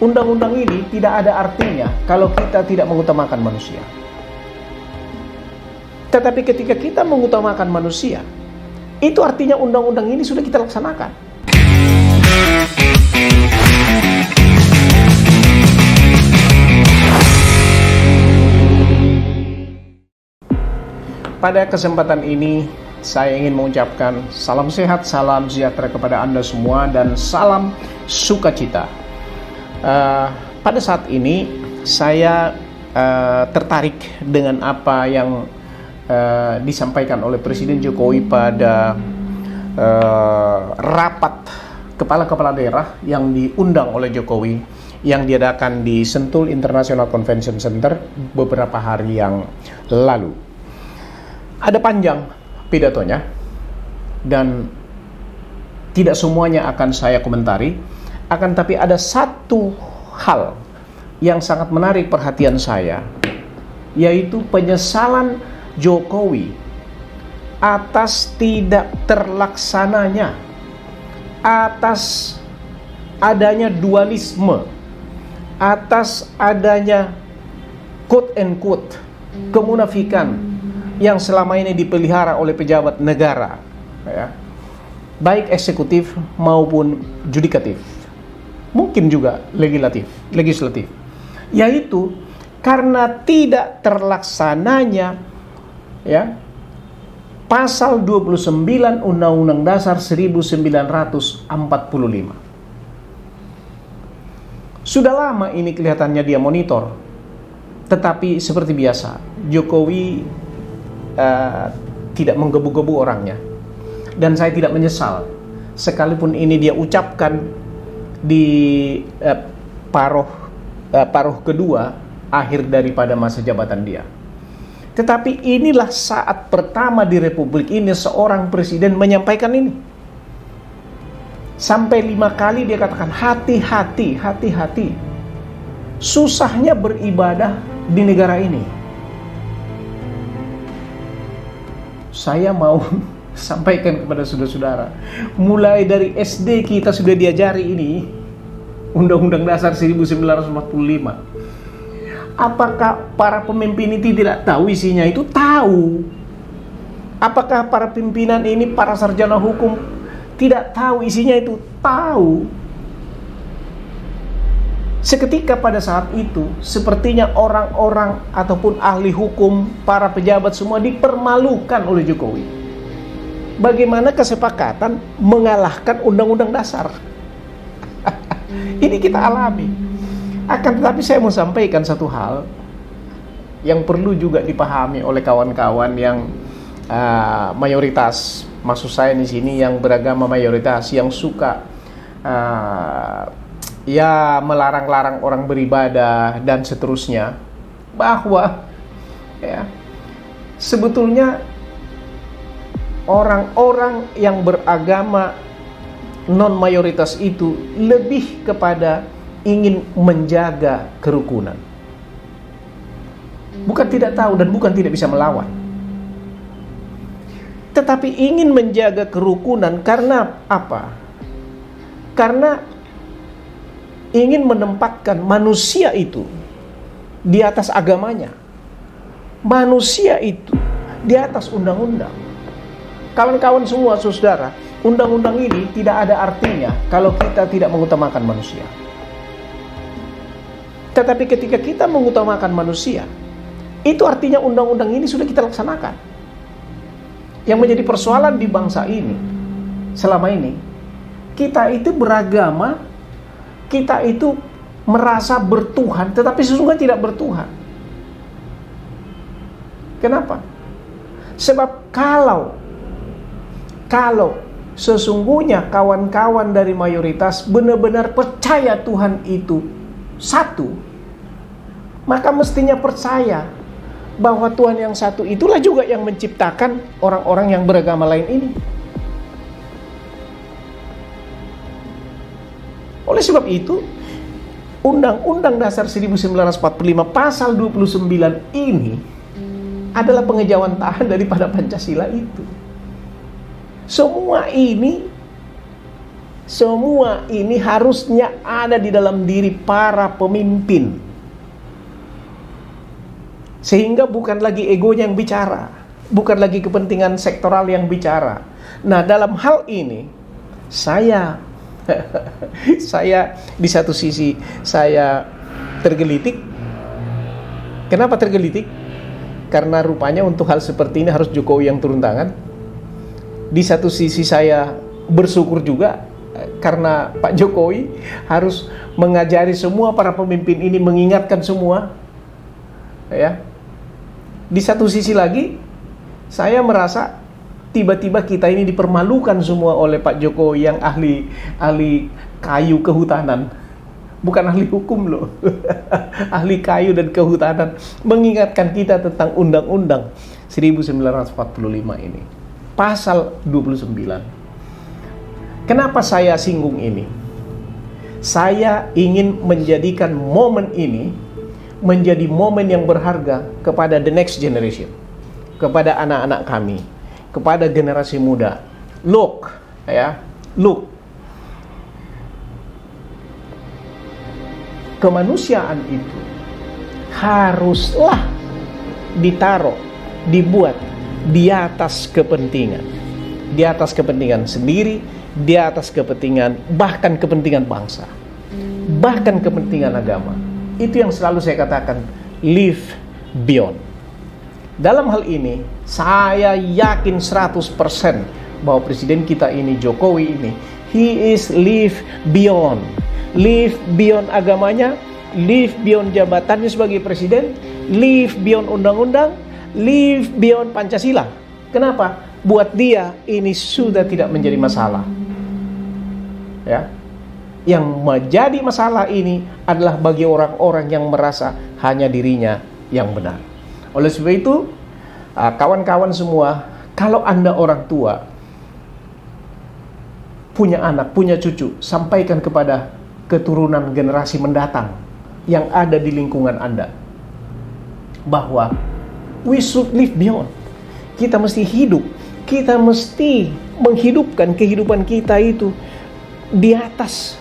undang-undang ini tidak ada artinya kalau kita tidak mengutamakan manusia. Tetapi ketika kita mengutamakan manusia, itu artinya undang-undang ini sudah kita laksanakan. Pada kesempatan ini, saya ingin mengucapkan salam sehat, salam sejahtera kepada Anda semua, dan salam sukacita. Pada saat ini, saya tertarik dengan apa yang disampaikan oleh Presiden Jokowi pada rapat kepala-kepala daerah yang diundang oleh Jokowi, yang diadakan di Sentul International Convention Center beberapa hari yang lalu. Ada panjang pidatonya, dan tidak semuanya akan saya komentari, akan tapi ada satu hal yang sangat menarik perhatian saya, yaitu penyesalan Jokowi atas tidak terlaksananya, atas adanya dualisme, atas adanya quote and quote kemunafikan yang selama ini dipelihara oleh pejabat negara, ya, baik eksekutif maupun judikatif, mungkin juga legislatif, yaitu karena tidak terlaksananya, ya, pasal 29 Undang-Undang Dasar 1945. Sudah lama ini kelihatannya dia monitor, tetapi seperti biasa Jokowi tidak menggebu-gebu orangnya, dan saya tidak menyesal sekalipun ini dia ucapkan di paruh kedua akhir daripada masa jabatan dia. Tetapi inilah saat pertama di Republik ini seorang presiden menyampaikan ini. Sampai 5 kali dia katakan hati-hati, hati-hati. Susahnya beribadah di negara ini. Saya mau sampaikan kepada saudara-saudara, mulai dari SD kita sudah diajari ini, Undang-Undang Dasar 1945. Apakah para pemimpin ini tidak tahu isinya? Itu tahu. Apakah para pimpinan ini, para sarjana hukum, tidak tahu isinya? Itu tahu. Seketika pada saat itu, sepertinya orang-orang ataupun ahli hukum, para pejabat semua dipermalukan oleh Jokowi. Bagaimana kesepakatan mengalahkan Undang-Undang Dasar? Ini kita alami. Akan tetapi saya mau sampaikan satu hal yang perlu juga dipahami oleh kawan-kawan yang mayoritas, maksud saya di sini yang beragama mayoritas, yang suka ya melarang-larang orang beribadah dan seterusnya, bahwa ya, sebetulnya orang-orang yang beragama non mayoritas itu lebih kepada ingin menjaga kerukunan, bukan tidak tahu dan bukan tidak bisa melawan, tetapi ingin menjaga kerukunan. Karena apa? Karena ingin menempatkan manusia itu di atas agamanya, manusia itu di atas undang-undang. Kawan-kawan semua, saudara, undang-undang ini tidak ada artinya kalau kita tidak mengutamakan manusia. Tetapi ketika kita mengutamakan manusia, itu artinya undang-undang ini sudah kita laksanakan. Yang menjadi persoalan di bangsa ini selama ini, kita itu beragama, kita itu merasa bertuhan, tetapi sesungguhnya tidak bertuhan. Kenapa? Sebab kalau sesungguhnya kawan-kawan dari mayoritas benar-benar percaya Tuhan itu satu, maka mestinya percaya bahwa Tuhan yang satu itulah juga yang menciptakan orang-orang yang beragama lain ini. Oleh sebab itu, Undang-Undang Dasar 1945 pasal 29 ini adalah pengejawantahan daripada Pancasila itu. Semua ini Semua ini harusnya ada di dalam diri para pemimpin. Sehingga bukan lagi egonya yang bicara, bukan lagi kepentingan sektoral yang bicara. Nah, dalam hal ini saya di satu sisi saya tergelitik. Kenapa tergelitik? Karena rupanya untuk hal seperti ini harus Jokowi yang turun tangan. Di satu sisi saya bersyukur juga karena Pak Jokowi harus mengajari semua para pemimpin ini, mengingatkan semua, ya. Di satu sisi lagi saya merasa tiba-tiba kita ini dipermalukan semua oleh Pak Jokowi yang ahli kayu kehutanan, bukan ahli hukum loh. Ahli kayu dan kehutanan, mengingatkan kita tentang Undang-Undang 1945 ini, pasal 29. Kenapa saya singgung ini? Saya ingin menjadikan momen ini menjadi momen yang berharga kepada the next generation, kepada anak-anak kami, kepada generasi muda. Look, kemanusiaan itu haruslah dibuat di atas kepentingan sendiri, di atas kepentingan, bahkan kepentingan bangsa, bahkan kepentingan agama. Itu yang selalu saya katakan, live beyond. Dalam hal ini saya yakin 100% bahwa presiden kita ini, Jokowi ini, he is live beyond agamanya, live beyond jabatannya sebagai presiden, live beyond undang-undang, live beyond Pancasila. Kenapa? Buat dia ini sudah tidak menjadi masalah, ya. Yang menjadi masalah ini adalah bagi orang-orang yang merasa hanya dirinya yang benar. Oleh sebab itu, kawan-kawan semua, kalau Anda orang tua, punya anak, punya cucu, sampaikan kepada keturunan generasi mendatang yang ada di lingkungan Anda bahwa we should live beyond. Kita mesti hidup, kita mesti menghidupkan kehidupan kita itu di atas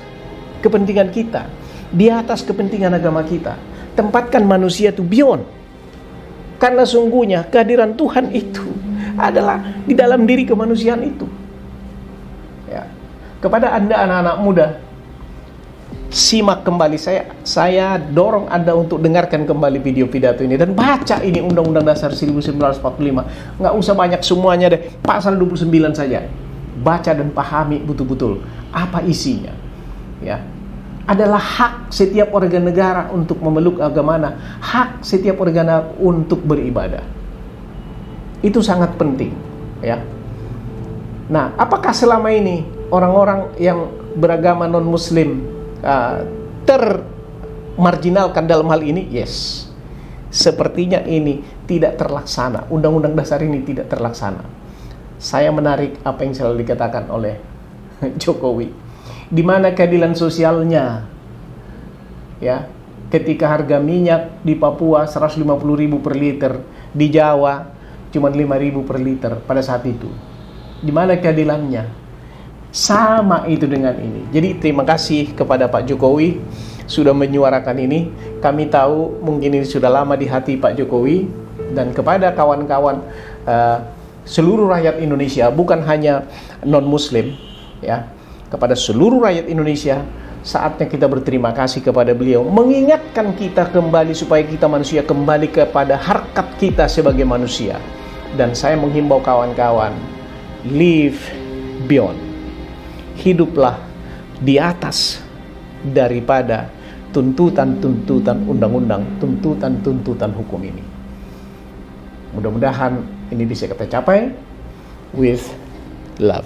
kepentingan kita, di atas kepentingan agama kita. Tempatkan manusia itu beyond. Karena sungguhnya kehadiran Tuhan itu adalah di dalam diri kemanusiaan itu. Ya. Kepada Anda anak-anak muda, simak kembali, saya dorong Anda untuk dengarkan kembali video pidato ini dan baca ini Undang-Undang Dasar 1945. Nggak usah banyak semuanya deh, pasal 29 saja. Baca dan pahami betul-betul apa isinya. Ya, adalah hak setiap warga negara untuk memeluk agamanya, hak setiap warga negara untuk beribadah. Itu sangat penting, ya. Nah, apakah selama ini orang-orang yang beragama non-muslim termarginalkan dalam hal ini? Yes. Sepertinya ini tidak terlaksana. Undang-Undang Dasar ini tidak terlaksana. Saya menarik apa yang selalu dikatakan oleh Jokowi. Di mana keadilan sosialnya, ya, ketika harga minyak di Papua 150.000 per liter, di Jawa cuma 5.000 per liter pada saat itu. Di mana keadilannya? Sama itu dengan ini. Jadi terima kasih kepada Pak Jokowi sudah menyuarakan ini. Kami tahu mungkin ini sudah lama di hati Pak Jokowi, dan kepada kawan-kawan seluruh rakyat Indonesia, bukan hanya non-muslim, ya. Kepada seluruh rakyat Indonesia, saatnya kita berterima kasih kepada beliau, mengingatkan kita kembali supaya kita manusia kembali kepada harkat kita sebagai manusia. Dan saya menghimbau kawan-kawan, live beyond. Hiduplah di atas daripada tuntutan-tuntutan undang-undang, tuntutan-tuntutan hukum ini. Mudah-mudahan ini bisa kita capai with love.